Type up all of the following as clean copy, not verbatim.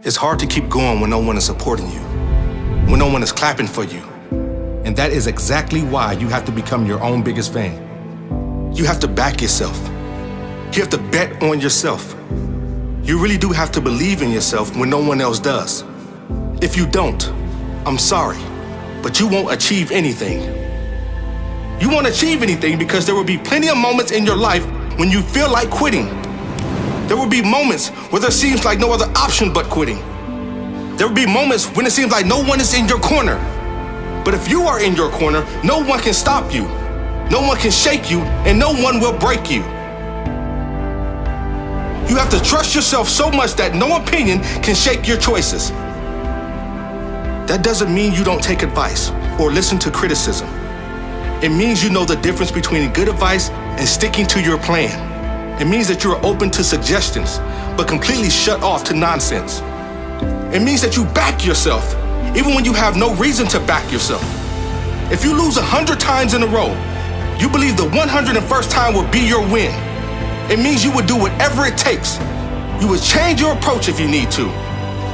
It's hard to keep going when no one is supporting you, when no one is clapping for you. And that is exactly why you have to become your own biggest fan. You have to back yourself. You have to bet on yourself. You really do have to believe in yourself when no one else does. If you don't, I'm sorry, but you won't achieve anything. You won't achieve anything because there will be plenty of moments in your life when you feel like quitting. There will be moments where there seems like no other option but quitting. There will be moments when it seems like no one is in your corner. But if you are in your corner, no one can stop you. No one can shake you, and no one will break you. You have to trust yourself so much that no opinion can shake your choices. That doesn't mean you don't take advice or listen to criticism. It means you know the difference between good advice and sticking to your plan. It means that you are open to suggestions, but completely shut off to nonsense. It means that you back yourself, even when you have no reason to back yourself. If you lose 100 times in a row, you believe the 101st time will be your win. It means you would do whatever it takes. You would change your approach if you need to.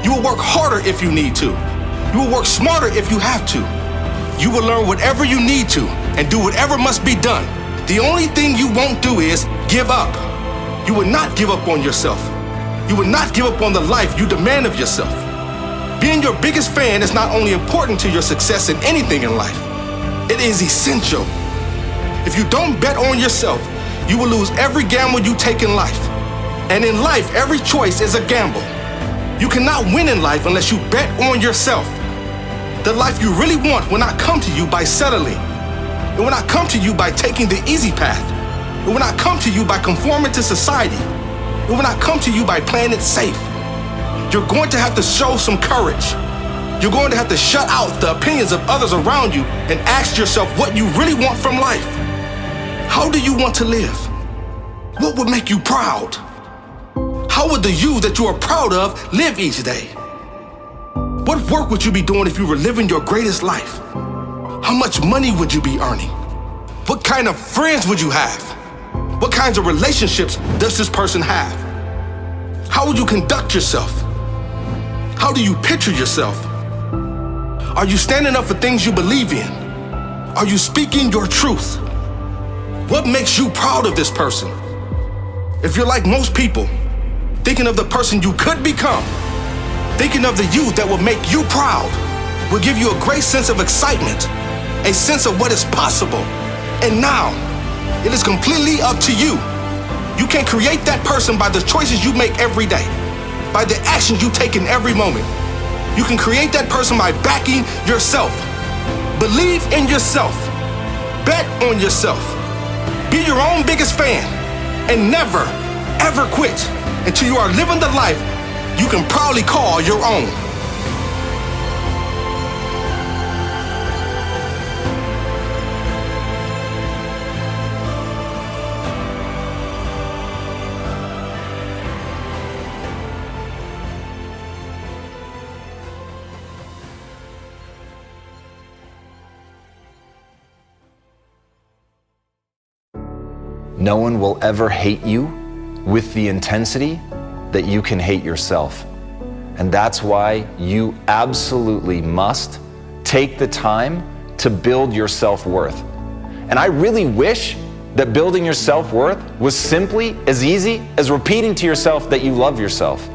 You will work harder if you need to. You will work smarter if you have to. You will learn whatever you need to and do whatever must be done. The only thing you won't do is give up. You will not give up on yourself. You will not give up on the life you demand of yourself. Being your biggest fan is not only important to your success in anything in life, it is essential. If you don't bet on yourself, you will lose every gamble you take in life. And in life, every choice is a gamble. You cannot win in life unless you bet on yourself. The life you really want will not come to you by settling. It will not come to you by taking the easy path. It will not come to you by conforming to society. It will not come to you by playing it safe. You're going to have to show some courage. You're going to have to shut out the opinions of others around you and ask yourself what you really want from life. How do you want to live? What would make you proud? How would the you that you are proud of live each day? What work would you be doing if you were living your greatest life? How much money would you be earning? What kind of friends would you have? What kinds of relationships does this person have? How would you conduct yourself? How do you picture yourself? Are you standing up for things you believe in? Are you speaking your truth? What makes you proud of this person? If you're like most people, thinking of the person you could become, thinking of the you that will make you proud, will give you a great sense of excitement, a sense of what is possible. And now, it is completely up to you. You can create that person by the choices you make every day, by the actions you take in every moment. You can create that person by backing yourself. Believe in yourself. Bet on yourself. Be your own biggest fan. And never, ever quit until you are living the life you can proudly call your own. No one will ever hate you with the intensity that you can hate yourself. And that's why you absolutely must take the time to build your self-worth. And I really wish that building your self-worth was simply as easy as repeating to yourself that you love yourself.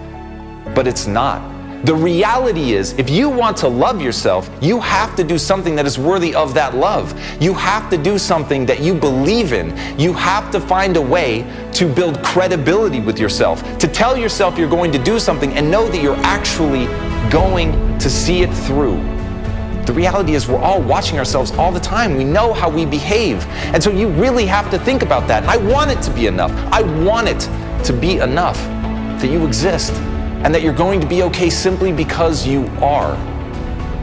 But it's not. The reality is, if you want to love yourself, you have to do something that is worthy of that love. You have to do something that you believe in. You have to find a way to build credibility with yourself, to tell yourself you're going to do something and know that you're actually going to see it through. The reality is we're all watching ourselves all the time. We know how we behave. And so you really have to think about that. I want it to be enough. I want it to be enough that you exist, and that you're going to be okay simply because you are.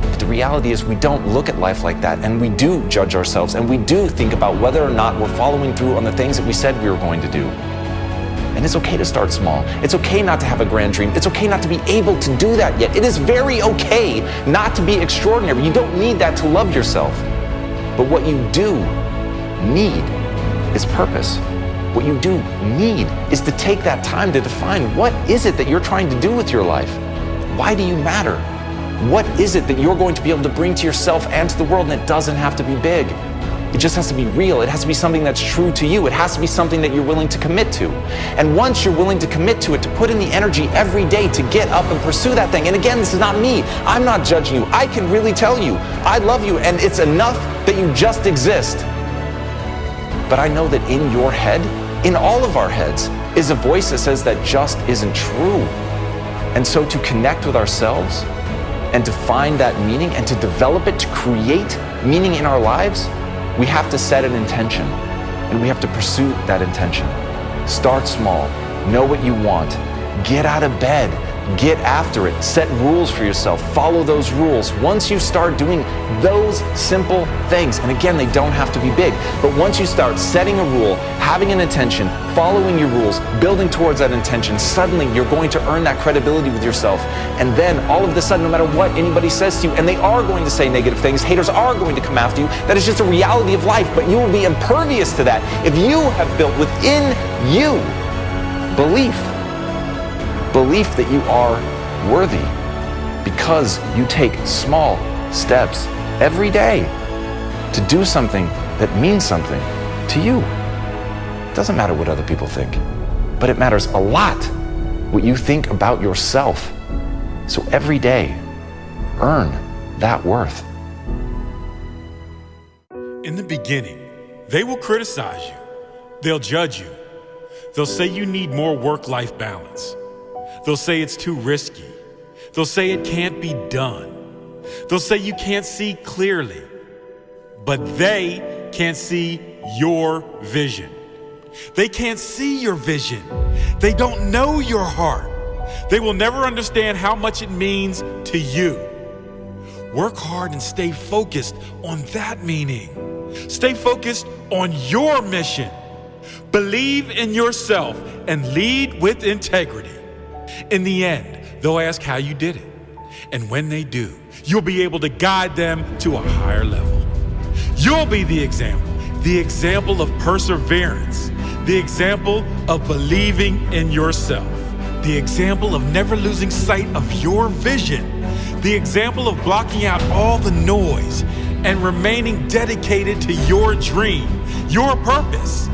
But the reality is we don't look at life like that, and we do judge ourselves, and we do think about whether or not we're following through on the things that we said we were going to do. And it's okay to start small. It's okay not to have a grand dream. It's okay not to be able to do that yet. It is very okay not to be extraordinary. You don't need that to love yourself. But what you do need is purpose. What you do need is to take that time to define what is it that you're trying to do with your life. Why do you matter? What is it that you're going to be able to bring to yourself and to the world? And it doesn't have to be big. It just has to be real. It has to be something that's true to you. It has to be something that you're willing to commit to. And once you're willing to commit to it, to put in the energy every day to get up and pursue that thing. And again, this is not me. I'm not judging you. I can really tell you, I love you, and it's enough that you just exist. But I know that in your head, in all of our heads, is a voice that says that just isn't true. And so to connect with ourselves and to find that meaning and to develop it, to create meaning in our lives, we have to set an intention and we have to pursue that intention. Start small, know what you want, get out of bed, get after it, set rules for yourself, follow those rules. Once you start doing those simple things, and again, they don't have to be big, but once you start setting a rule, having an intention, following your rules, building towards that intention, suddenly you're going to earn that credibility with yourself. And then all of a sudden, no matter what anybody says to you, and they are going to say negative things, haters are going to come after you, that is just a reality of life, but you will be impervious to that if you have built within you belief that you are worthy, because you take small steps every day to do something that means something to you. It doesn't matter what other people think, but it matters a lot what you think about yourself. So every day, earn that worth. In the beginning, they will criticize you. They'll judge you. They'll say you need more work-life balance. They'll say it's too risky. They'll say it can't be done. They'll say you can't see clearly. But they can't see your vision. They can't see your vision. They don't know your heart. They will never understand how much it means to you. Work hard and stay focused on that meaning. Stay focused on your mission. Believe in yourself and lead with integrity. In the end, they'll ask how you did it. And when they do, you'll be able to guide them to a higher level. You'll be the example of perseverance, the example of believing in yourself, the example of never losing sight of your vision, the example of blocking out all the noise and remaining dedicated to your dream, your purpose.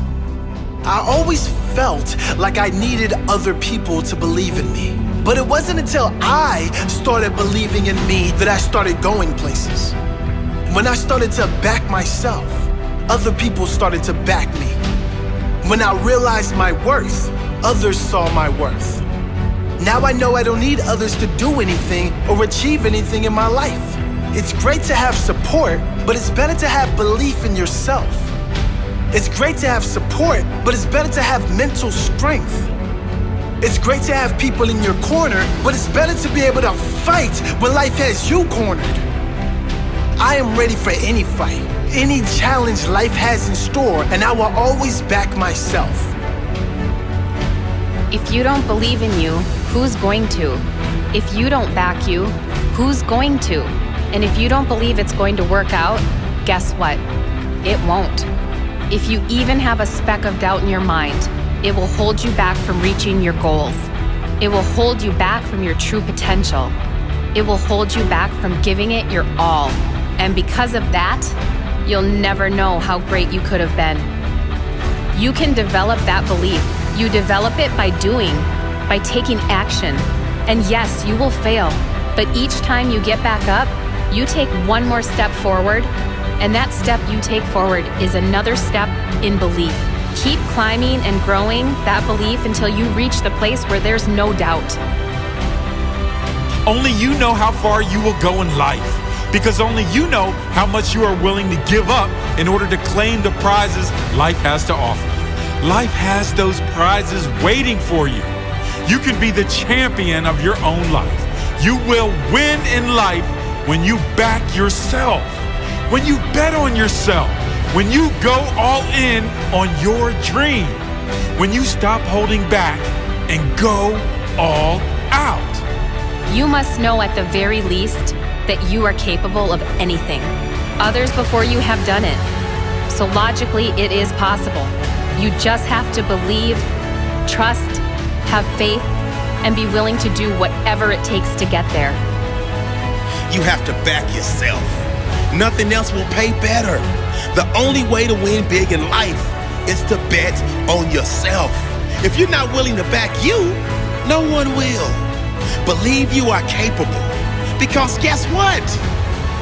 I always felt like I needed other people to believe in me. But it wasn't until I started believing in me that I started going places. When I started to back myself, other people started to back me. When I realized my worth, others saw my worth. Now I know I don't need others to do anything or achieve anything in my life. It's great to have support, but it's better to have belief in yourself. It's great to have support, but it's better to have mental strength. It's great to have people in your corner, but it's better to be able to fight when life has you cornered. I am ready for any fight, any challenge life has in store, and I will always back myself. If you don't believe in you, who's going to? If you don't back you, who's going to? And if you don't believe it's going to work out, guess what? It won't. If you even have a speck of doubt in your mind, it will hold you back from reaching your goals. It will hold you back from your true potential. It will hold you back from giving it your all. And because of that, you'll never know how great you could have been. You can develop that belief. You develop it by doing, by taking action. And yes, you will fail, but each time you get back up, you take one more step forward, and that step you take forward is another step in belief. Keep climbing and growing that belief until you reach the place where there's no doubt. Only you know how far you will go in life, because only you know how much you are willing to give up in order to claim the prizes life has to offer. Life has those prizes waiting for you. You can be the champion of your own life. You will win in life when you back yourself, when you bet on yourself, when you go all in on your dream, when you stop holding back and go all out. You must know at the very least that you are capable of anything. Others before you have done it. So logically, it is possible. You just have to believe, trust, have faith, and be willing to do whatever it takes to get there. You have to back yourself. Nothing else will pay better. The only way to win big in life is to bet on yourself. If you're not willing to back you, no one will. Believe you are capable. Because guess what?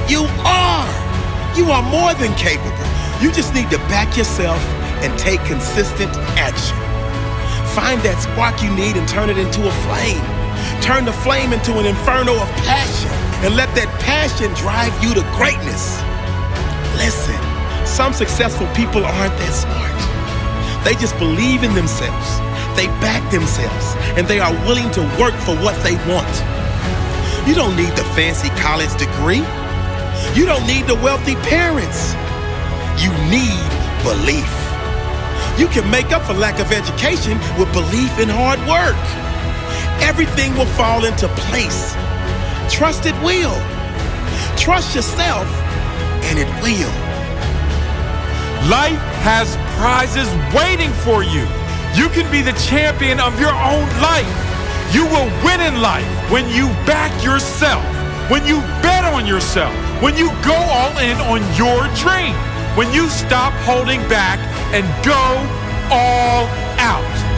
You are. You are more than capable. You just need to back yourself and take consistent action. Find that spark you need and turn it into a flame. Turn the flame into an inferno of passion and let that passion drive you to greatness. Listen, some successful people aren't that smart. They just believe in themselves. They back themselves and they are willing to work for what they want. You don't need the fancy college degree. You don't need the wealthy parents. You need belief. You can make up for lack of education with belief in hard work. Everything will fall into place. Trust it will. Trust yourself, and it will. Life has prizes waiting for you. You can be the champion of your own life. You will win in life when you back yourself, when you bet on yourself, when you go all in on your dream, when you stop holding back and go all out.